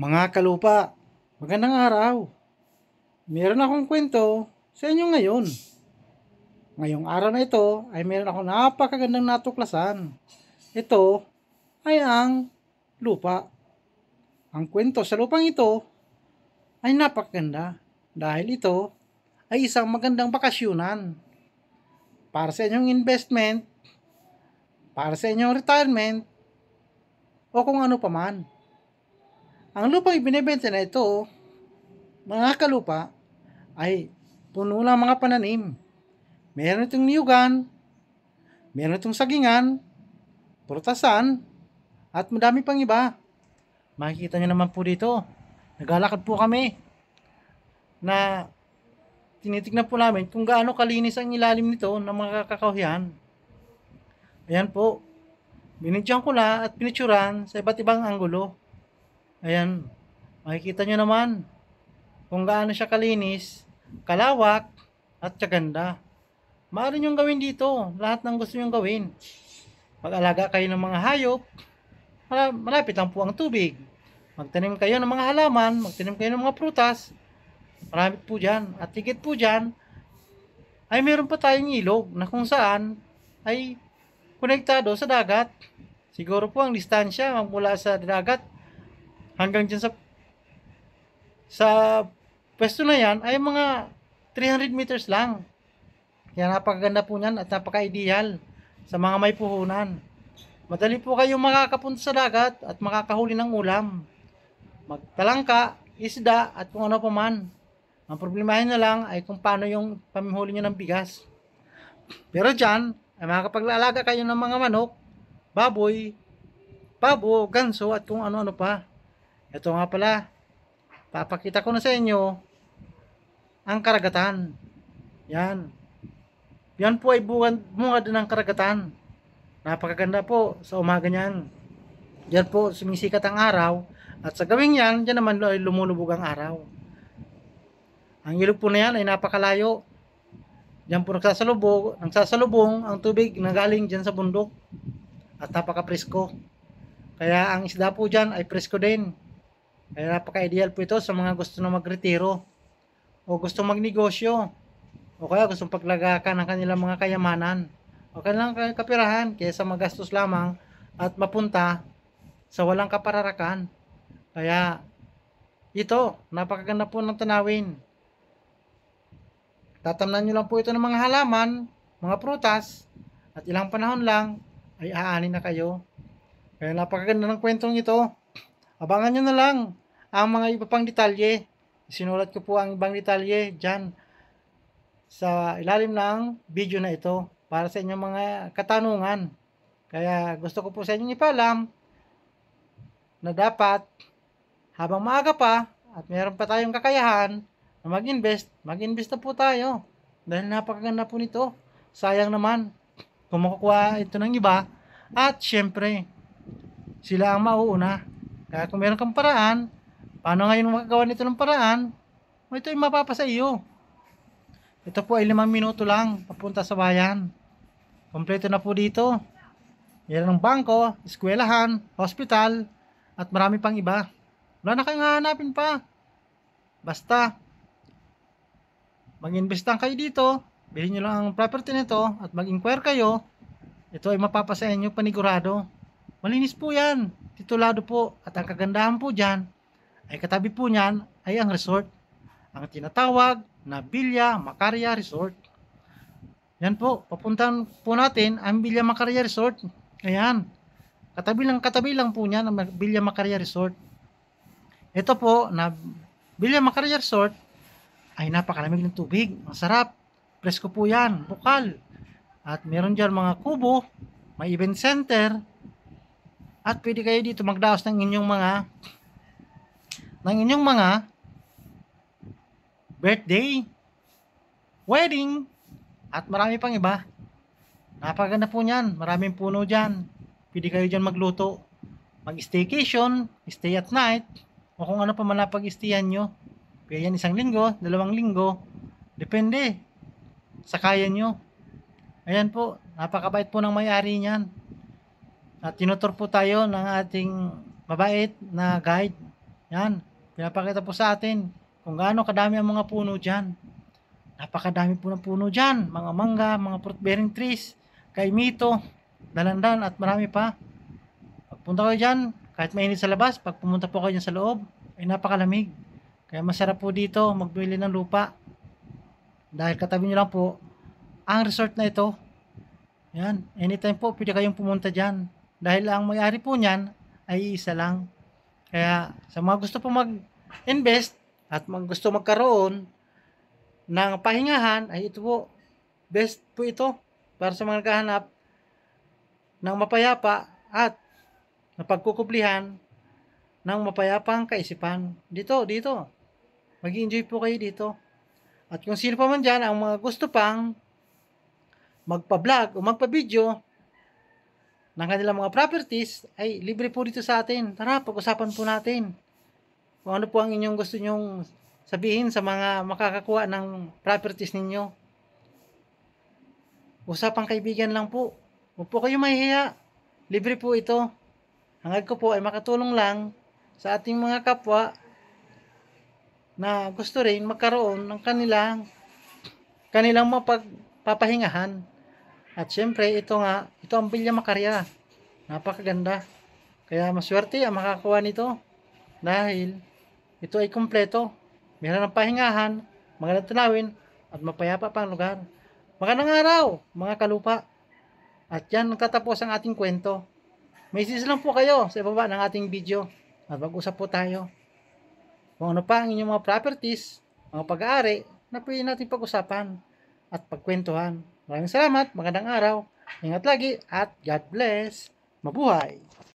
Mga kalupa, magandang araw. Meron akong kwento sa inyo ngayon. Ngayong araw na ito ay meron akong napakagandang natuklasan. Ito ay ang lupa. Ang kwento sa lupang ito ay napakaganda dahil ito ay isang magandang bakasyunan para sa inyong investment, para sa inyong retirement, o kung ano paman. Ang lupang ibinebenta na ito, mga kalupa, ay puno ng mga pananim. Meron itong niyugan, meron itong sagingan, prutasan, at madami pang iba. Makikita nyo naman po dito, naglalakad po kami na tinitignan po namin kung gaano kalinis ang ilalim nito ng mga kakahuyan. Ayan po, binidyan ko na at pinitsuran sa iba't ibang anggulo. Ayan, makikita nyo naman kung gaano siya kalinis, kalawak, at kaganda. Maaari nyong gawin dito lahat ng gusto nyong gawin. Mag-alaga kayo ng mga hayop, malapit lang po ang tubig. Magtanim kayo ng mga halaman, magtanim kayo ng mga prutas, marami po dyan. At higit po dyan, ay meron pa tayong ilog na kung saan ay konektado sa dagat. Siguro po ang distansya mula sa dagat hanggang dyan sa pwesto na yan ay mga 300 meters lang. Kaya napakaganda po niyan at napaka-ideal sa mga may puhunan. Madali po kayong makakapunta sa dagat at makakahuli ng ulam. Magtalangka, isda at kung ano pa man. Ang problemahin na lang ay kung paano yung pamimuli nyo ng bigas. Pero dyan ay makakapag-alaga kayo ng mga manok, baboy, pabo, ganso at kung ano-ano pa. Ito nga pala, papakita ko na sa inyo ang karagatan. Yan. Yan po ay bunga din ng karagatan. Napakaganda po sa umaga niyan. Diyan po sumisikat ang araw at sa gawing yan, diyan naman ay lumulubog ang araw. Ang ilog po na yan ay napakalayo. Diyan po nagsasalubong ang tubig na galing diyan sa bundok at napaka-presko. Kaya ang isda po diyan ay presko din. Kaya napaka-ideal po ito sa mga gusto na magretiro o gusto magnegosyo o kaya gustong paglagakan ng kanilang mga kayamanan o kanilang kapirahan kaysa magastos lamang at mapunta sa walang kapararakan. Kaya ito, napakaganda po ng tanawin. Tatamnan nyo lang po ito ng mga halaman, mga prutas, at ilang panahon lang ay aanin na kayo. Kaya napakaganda ng kwentong ito. Abangan nyo na lang ang mga iba pang detalye. Sinulat ko po ang ibang detalye dyan sa ilalim ng video na ito para sa inyong mga katanungan. Kaya gusto ko po sa inyong ipaalam na dapat habang maaga pa at meron pa tayong kakayahan na mag-invest na po tayo. Dahil napakaganda po nito. Sayang naman kung makukuha ito ng iba at syempre sila ang mauuna. Kaya kung meron kang paraan, paano ngayon makagawa nito ng paraan, ito ay mapapasa iyo. Ito po ay 5 minuto lang papunta sa bayan. Kompleto na po dito. Yan ang bangko, eskwelahan, hospital, at marami pang iba. Wala na kayong hahanapin pa. Basta, mag-invest lang kayo dito, bilhin nyo lang ang property nito, at mag-inquire kayo. Ito ay mapapasa inyo panigurado. Malinis po yan, titulado po, at ang kagandahan po dyan, ay katabi po niyan ay ang resort. Ang tinatawag na Villa Macaria Resort. Yan po, papuntahan po natin ang Villa Macaria Resort. Ayan, katabi lang po niyan ang Villa Macaria Resort. Ito po na Villa Macaria Resort ay napakalamig ng tubig. Ang sarap, presko po yan, bukal. At meron dyan mga kubo, may event center, at pwede kayo dito magdaos ng inyong mga birthday, wedding, at marami pang iba. Napaganda po niyan, maraming puno dyan. Pwede kayo dyan magluto, mag-staycation, stay at night, o kung ano pa man napag-stayan nyo. Pwede yan 1 linggo, 2 linggo, depende sa kaya nyo. Ayan po, napakabait po ng may-ari niyan. At tinutur po tayo ng ating mabait na guide Yan, pinapakita po sa atin kung gaano kadami ang mga puno dyan. Napakadami po ng puno dyan. Mga mangga, mga fruit bearing trees, kaimito, dalandan at marami pa. Pagpunta kayo dyan, kahit mainit sa labas, pag pumunta po kayo dyan sa loob, ay napakalamig. Kaya masarap po dito magbili ng lupa. Dahil katabi nyo lang po ang resort na ito. Yan, anytime po pwede kayong pumunta dyan. Dahil ang may-ari po niyan ay isa lang. Kaya sa mga gusto po mag-invest at gusto magkaroon ng pahingahan, ay ito po, best po ito para sa mga naghahanap ng mapayapa at napagkukublihan ng mapayapang kaisipan. Dito. Mag-enjoy po kayo dito. At kung sino pa man dyan ang mga gusto pang magpa-vlog o magpa-video ng kanilang mga properties, ay libre po dito sa atin. Tara, pag-usapan po natin kung ano po ang inyong gusto nyong sabihin sa mga makakakuha ng properties ninyo. Usapang kaibigan lang po. Huwag po kayo mahihiya. Libre po ito. Hangad ko po ay makatulong lang sa ating mga kapwa na gusto rin magkaroon ng kanilang mapagpapahingahan. At syempre, ito ang Villa Macarya. Napakaganda. Kaya maswerte ang makakuha nito dahil ito ay kumpleto. Meron ng pahingahan, magandang tanawin, at mapayapa pang lugar. Magandang araw, mga kalupa. At yan, nagtatapos ang ating kwento. May sis lang po kayo sa ibaba ng ating video. At mag-usap po tayo kung ano pa ang inyong mga properties, mga pag-aari na pwede natin pag-usapan at pagkwentuhan. Maraming salamat, magandang araw, ingat lagi, at God bless. Mabuhay!